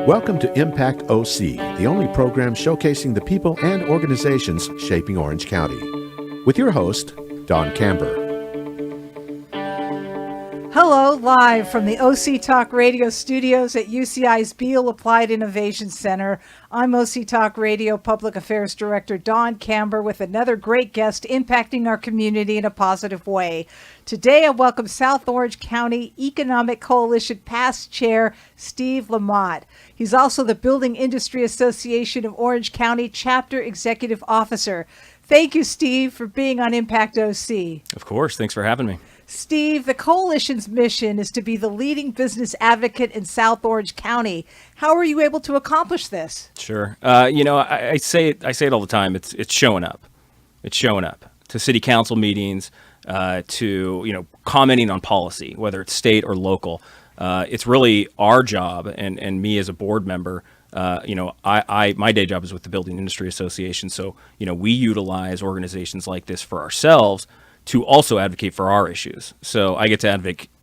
Welcome to Impact OC, the only program showcasing the people and organizations shaping Orange County. With your host, Don Camber. Hello, live from the OC Talk Radio studios at UCI's Beal Applied Innovation Center. I'm OC Talk Radio Public Affairs Director Don Camber with another great guest impacting our community in a positive way. Today, I welcome South Orange County Economic Coalition past chair, Steve Motte. He's also the Building Industry Association of Orange County Chapter Executive Officer. Thank you, Steve, for being on Impact OC. Of course. Thanks for having me. Steve, the coalition's mission is to be the leading business advocate in South Orange County. How are you able to accomplish this? Sure. I say it all the time. It's showing up. It's showing up to city council meetings, to commenting on policy, whether it's state or local. It's really our job, and me as a board member. My day job is with the Building Industry Association, so we utilize organizations like this for ourselves to also advocate for our issues. So I get to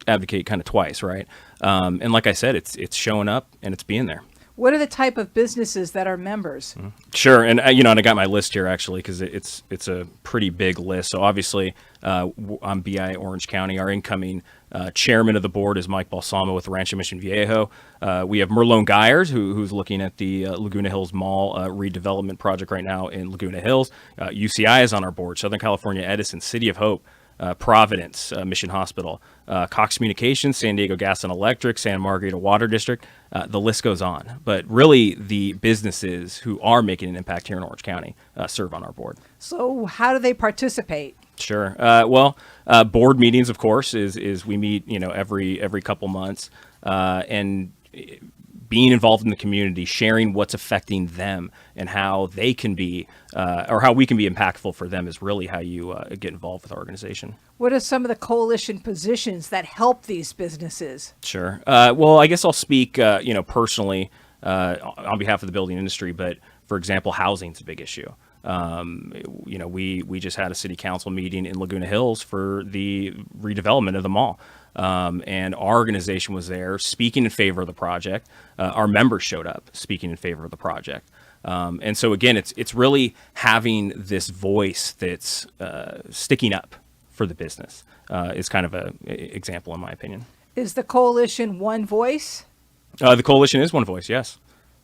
advocate kind of twice, right? And like I said, it's showing up and it's being there. What are the type of businesses that are members? Sure, and and I got my list here actually because it's a pretty big list. So obviously, I'm BI Orange County. Our incoming chairman of the board is Mike Balsamo with Rancho Mission Viejo. We have Merlone Geyers, who's looking at the Laguna Hills Mall redevelopment project right now in Laguna Hills. UCI is on our board. Southern California Edison, City of Hope, Providence Mission Hospital, Cox Communications, San Diego Gas and Electric, Santa Margarita Water District. The list goes on. But really, the businesses who are making an impact here in Orange County serve on our board. So how do they participate? Sure. Board meetings, of course, is we meet every couple months, and being involved in the community, sharing what's affecting them and how they can be, or how we can be impactful for them is really how you get involved with our organization. What are some of the coalition positions that help these businesses? Sure. I guess I'll speak, personally on behalf of the building industry, but for example, housing's a big issue. We just had a city council meeting in Laguna Hills for the redevelopment of the mall. And our organization was there speaking in favor of the project. Our members showed up speaking in favor of the project. And so again, it's really having this voice that's sticking up for the business is kind of an example in my opinion. Is the coalition one voice? The coalition is one voice, yes.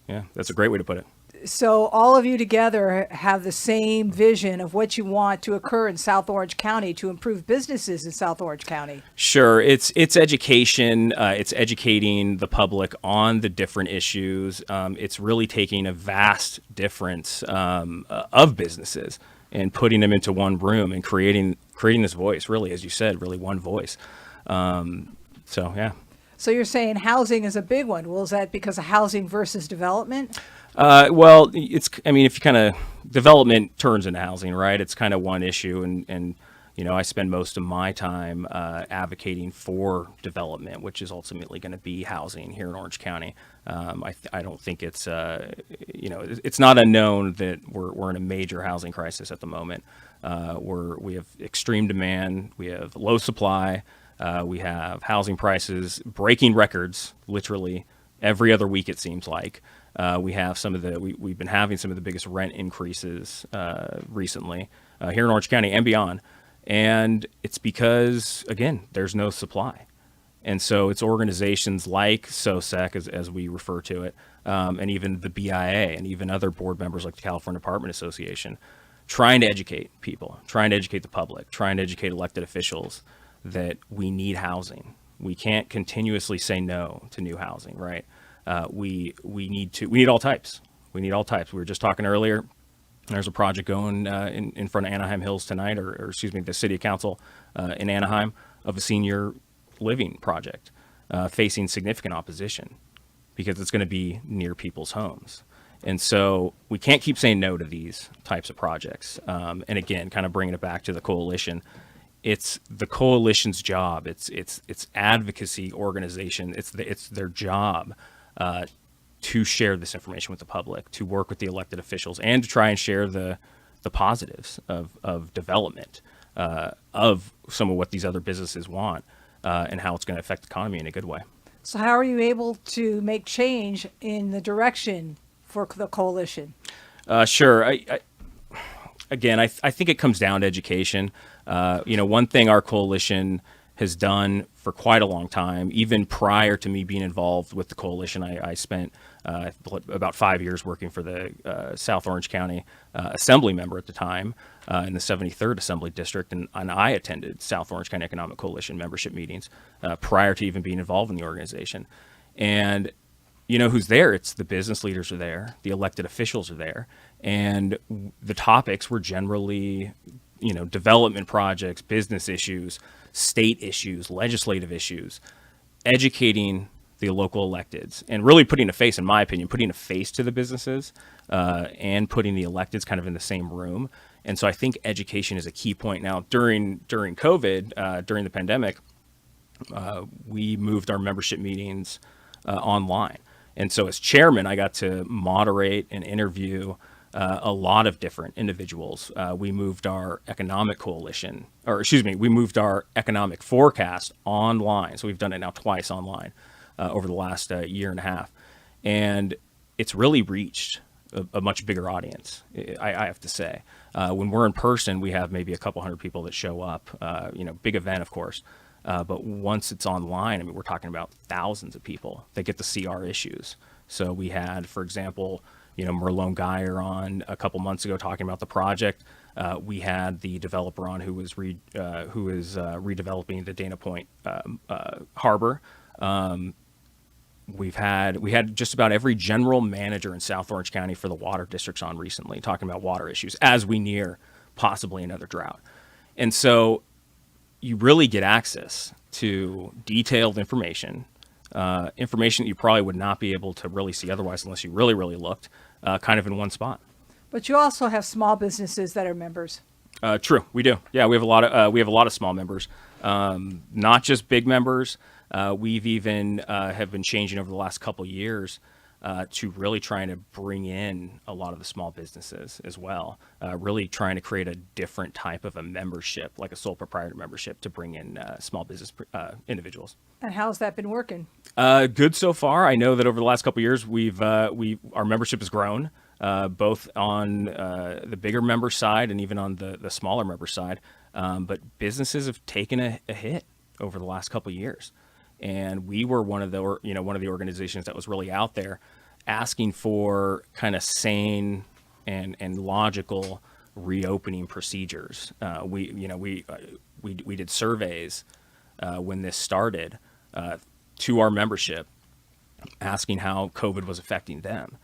Yeah, that's a great way to put it. So all of you together have the same vision of what you want to occur in South Orange County to improve businesses in South Orange County. Sure. It's education. It's educating the public on the different issues. It's really taking a vast difference of businesses and putting them into one room and creating this voice, really, as you said, really one voice. Yeah. So you're saying housing is a big one. Well, is that because of housing versus development? If you kind of development turns into housing, right? It's kind of one issue, and I spend most of my time advocating for development, which is ultimately going to be housing here in Orange County. I don't think it's it's not unknown that we're in a major housing crisis at the moment. We have extreme demand, we have low supply, we have housing prices breaking records literally every other week, it seems like. We have we've been having some of the biggest rent increases recently here in Orange County and beyond. And it's because, again, there's no supply. And so it's organizations like SOSEC, as we refer to it, and even the BIA and even other board members like the California Apartment Association, trying to educate people, trying to educate the public, trying to educate elected officials that we need housing. We can't continuously say no to new housing, right? We need all types. We need all types. We were just talking earlier. There's a project going in front of Anaheim Hills tonight, or the City Council in Anaheim, of a senior living project facing significant opposition because it's going to be near people's homes. And so we can't keep saying no to these types of projects. And again, kind of bringing it back to the coalition, it's the coalition's job. It's advocacy organization. It's their job to share this information with the public, to work with the elected officials, and to try and share the positives of development, of some of what these other businesses want, and how it's going to affect the economy in a good way. So how are you able to make change in the direction for the coalition? Sure. Again, I think it comes down to education. One thing our coalition has done for quite a long time, even prior to me being involved with the coalition, I spent about 5 years working for the South Orange County Assembly member at the time in the 73rd Assembly District, and I attended South Orange County Economic Coalition membership meetings prior to even being involved in the organization. And you know who's there? It's the business leaders are there, the elected officials are there, and the topics were generally, development projects, business issues, state issues, legislative issues, educating the local electeds, and really putting a face, in my opinion, putting a face to the businesses and putting the electeds kind of in the same room. And so I think education is a key point. Now, during COVID, during the pandemic, we moved our membership meetings online. And so as chairman, I got to moderate and interview a lot of different individuals. We moved our economic coalition, we moved our economic forecast online. So we've done it now twice online over the last year and a half. And it's really reached a much bigger audience, I have to say. When we're in person, we have maybe a couple hundred people that show up, big event, of course. But once it's online, I mean, we're talking about thousands of people that get to see our issues. So we had, for example, Merlone Geyer on a couple months ago talking about the project. We had the developer on who is redeveloping the Dana Point harbor. We had just about every general manager in South Orange County for the water districts on recently talking about water issues as we near possibly another drought. And so you really get access to detailed information that you probably would not be able to really see otherwise unless you really, really looked, kind of in one spot. But you also have small businesses that are members. True, we do. Yeah, we have a lot of small members, not just big members. We've even have been changing over the last couple of years to really trying to bring in a lot of the small businesses as well, really trying to create a different type of a membership, like a sole proprietor membership, to bring in small business individuals. And how's that been working? Good so far. I know that over the last couple of years, our membership has grown, both on the bigger member side and even on the smaller member side. But businesses have taken a hit over the last couple of years. And we were one of the organizations that was really out there asking for kind of sane and logical reopening procedures. We did surveys when this started to our membership, asking how COVID was affecting them.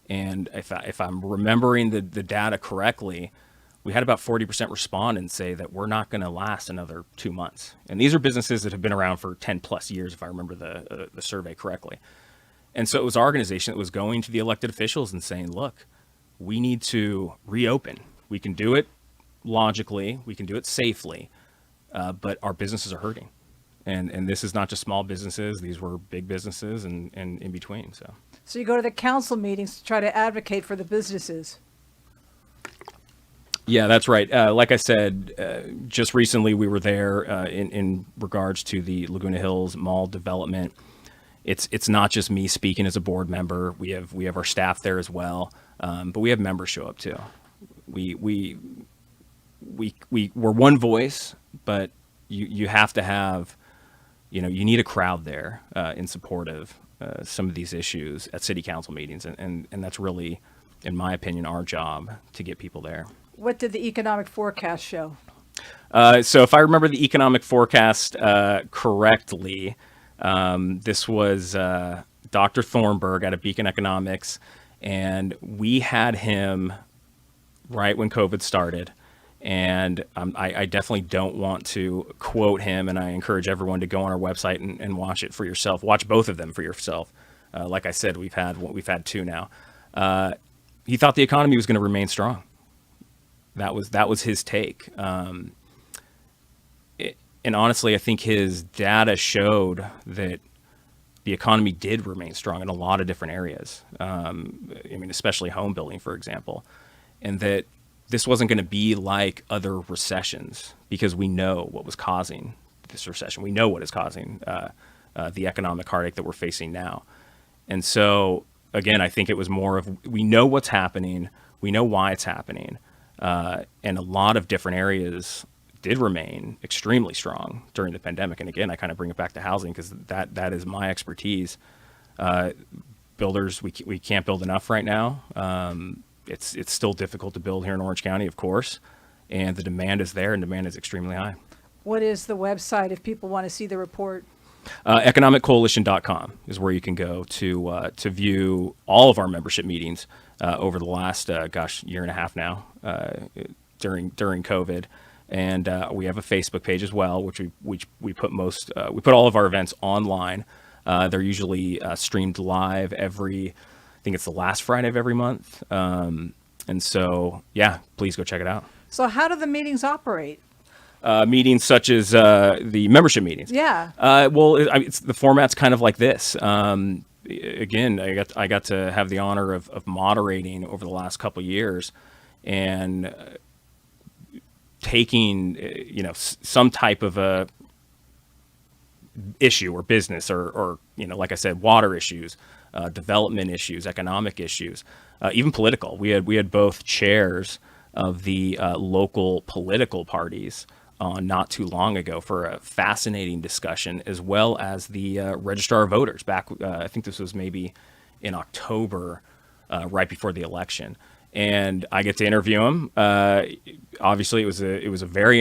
And if I'm remembering the data correctly, we had about 40% respond and say that we're not going to last another 2 months. And these are businesses that have been around for 10 plus years, if I remember the survey correctly. And so it was our organization that was going to the elected officials and saying, look, we need to reopen. We can do it logically, we can do it safely, but our businesses are hurting. And this is not just small businesses, these were big businesses and in between. So you go to the council meetings to try to advocate for the businesses. Yeah, that's right. Like I said, just recently we were there in regards to the Laguna Hills Mall development. It's not just me speaking as a board member. We have our staff there as well, but we have members show up too. We're one voice, but you have to have, you need a crowd there in support of some of these issues at city council meetings, and that's really, in my opinion, our job to get people there. What did the economic forecast show? So if I remember the economic forecast correctly, this was Dr. Thornburg out of Beacon Economics, and we had him right when COVID started. And I definitely don't want to quote him, and I encourage everyone to go on our website and watch it for yourself. Watch both of them for yourself. Like I said, we've had two now. He thought the economy was going to remain strong. That was his take. And honestly, I think his data showed that the economy did remain strong in a lot of different areas. Especially home building, for example, and that this wasn't going to be like other recessions because we know what was causing this recession. We know what is causing the economic heartache that we're facing now. And so, again, I think it was more of, we know what's happening, we know why it's happening, and a lot of different areas did remain extremely strong during the pandemic. And again, I kind of bring it back to housing because that is my expertise. Builders, we can't build enough right now. It's still difficult to build here in Orange County, of course, and the demand is there, and demand is extremely high. What is the website if people want to see the report? Economiccoalition.com is where you can go to view all of our membership meetings over the last year and a half now during COVID, and we have a Facebook page as well, which we put we put all of our events online. They're usually streamed live I think it's the last Friday of every month, and so yeah, please go check it out. So how do the meetings operate? Meetings such as the membership meetings. Yeah. It's the format's kind of like this. Again, I got to have the honor of moderating over the last couple of years, and taking some type of a issue or business or like I said, water issues, development issues, economic issues, even political. We had both chairs of the local political parties on not too long ago for a fascinating discussion, as well as the registrar of voters back. I think this was maybe in October, right before the election, and I get to interview him. Obviously, it was a very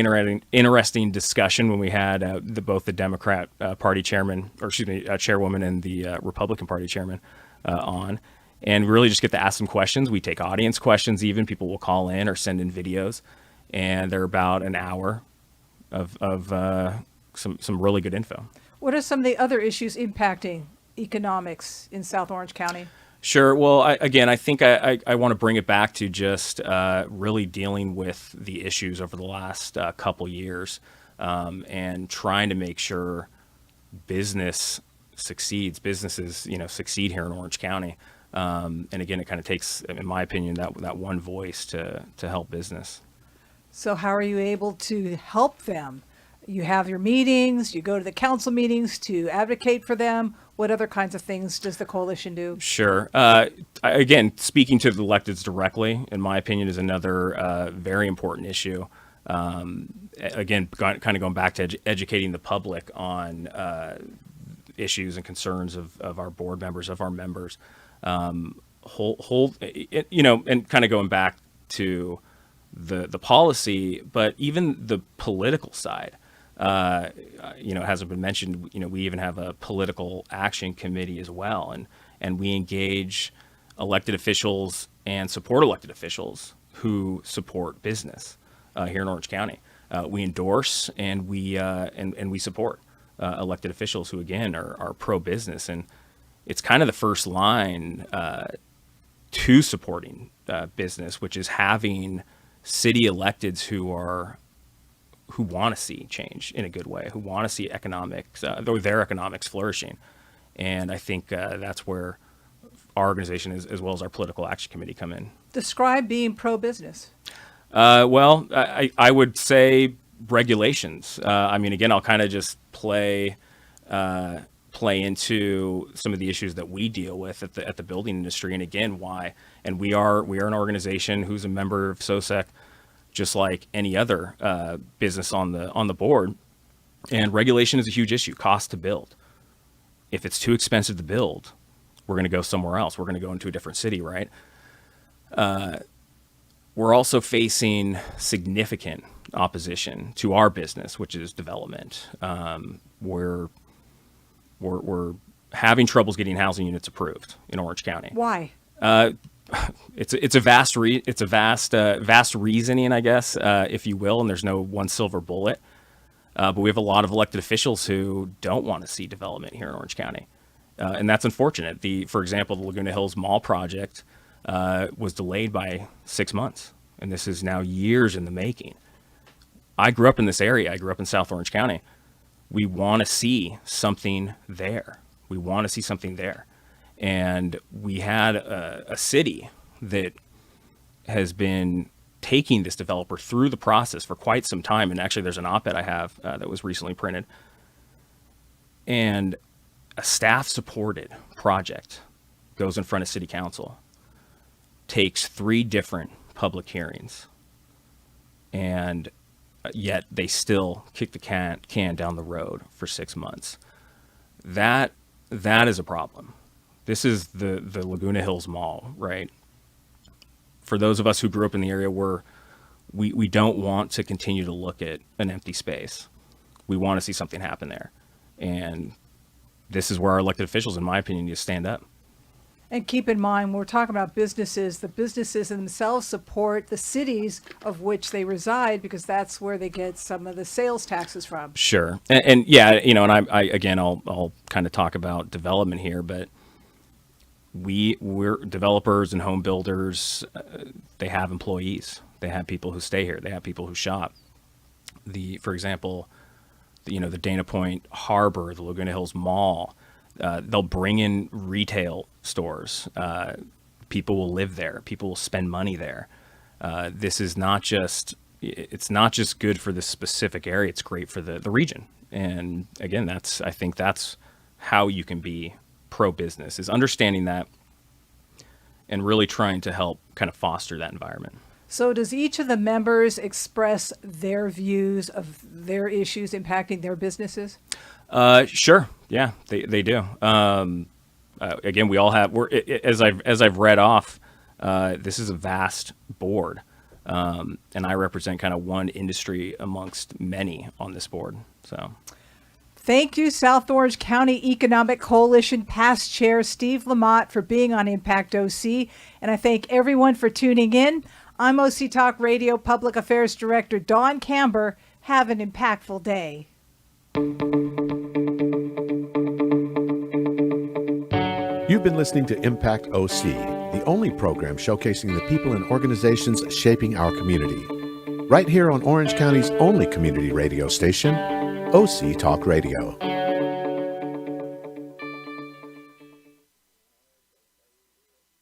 interesting discussion when we had both the Democrat Party chairman, chairwoman, and the Republican Party chairman on. And really just get to ask some questions. We take audience questions even. People will call in or send in videos. And they're about an hour of some really good info. What are some of the other issues impacting economics in South Orange County? Sure. Well, I think I want to bring it back to just really dealing with the issues over the last couple years, and trying to make sure businesses succeed here in Orange County. And again, it kind of takes, in my opinion, that one voice to help business. So how are you able to help them? You have your meetings, you go to the council meetings to advocate for them. What other kinds of things does the coalition do? Sure. Again, speaking to the electeds directly, in my opinion, is another very important issue. Again, kind of going back to educating the public on issues and concerns of our board members, of our members. And kind of going back to the policy, but even the political side, hasn't been mentioned. We even have a political action committee as well, and we engage elected officials and support elected officials who support business here in Orange County. We endorse and we support elected officials who again are pro-business, and it's kind of the first line to supporting business, which is having city electeds who want to see change in a good way, who want to see their economics flourishing. And I think that's where our organization, as well as our political action committee, come in. Describe being pro-business. Well, I would say regulations. Again, I'll kind of just play into some of the issues that we deal with at the building industry, and again, why. And we are an organization who's a member of SOSEC, just like any other business on the board. And regulation is a huge issue. Cost to build. If it's too expensive to build, we're going to go somewhere else. We're going to go into a different city, right? We're also facing significant opposition to our business, which is development. We're having troubles getting housing units approved in Orange County. Why? It's a vast reasoning, I guess, if you will, and there's no one silver bullet. But we have a lot of elected officials who don't want to see development here in Orange County, and that's unfortunate. For example, the Laguna Hills Mall project was delayed by 6 months, and this is now years in the making. I grew up in this area. I grew up in South Orange County. We want to see something there. And we had a city that has been taking this developer through the process for quite some time. And actually, there's an op-ed I have that was recently printed. And a staff-supported project goes in front of city council, takes 3 different public hearings, and yet they still kick the can down the road for 6 months. That is a problem. This is the Laguna Hills Mall, right? For those of us who grew up in the area, we don't want to continue to look at an empty space. We want to see something happen there. And this is where our elected officials, in my opinion, need to stand up. And keep in mind, when we're talking about businesses, the businesses themselves support the cities of which they reside, because that's where they get some of the sales taxes from. Sure. And yeah, and I again, I'll kind of talk about development here, but we're developers and home builders. They have employees. They have people who stay here. They have people who shop. For example, the Dana Point Harbor, the Laguna Hills Mall, they'll bring in retail stores. People will live there. People will spend money there. This is it's not just good for this specific area. It's great for the region. And again, I think that's how you can be pro-business, is understanding that and really trying to help kind of foster that environment. So does each of the members express their views of their issues impacting their businesses? Sure. Yeah, they do. Again, we all have, as I've read off, this is a vast board. And I represent kind of one industry amongst many on this board. So thank you, South Orange County Economic Coalition past chair Steve Lamotte, for being on Impact OC. And I thank everyone for tuning in. I'm OC Talk Radio Public Affairs Director Dawn Camber. Have an impactful day. You've been listening to Impact OC, the only program showcasing the people and organizations shaping our community. Right here on Orange County's only community radio station, OC Talk Radio.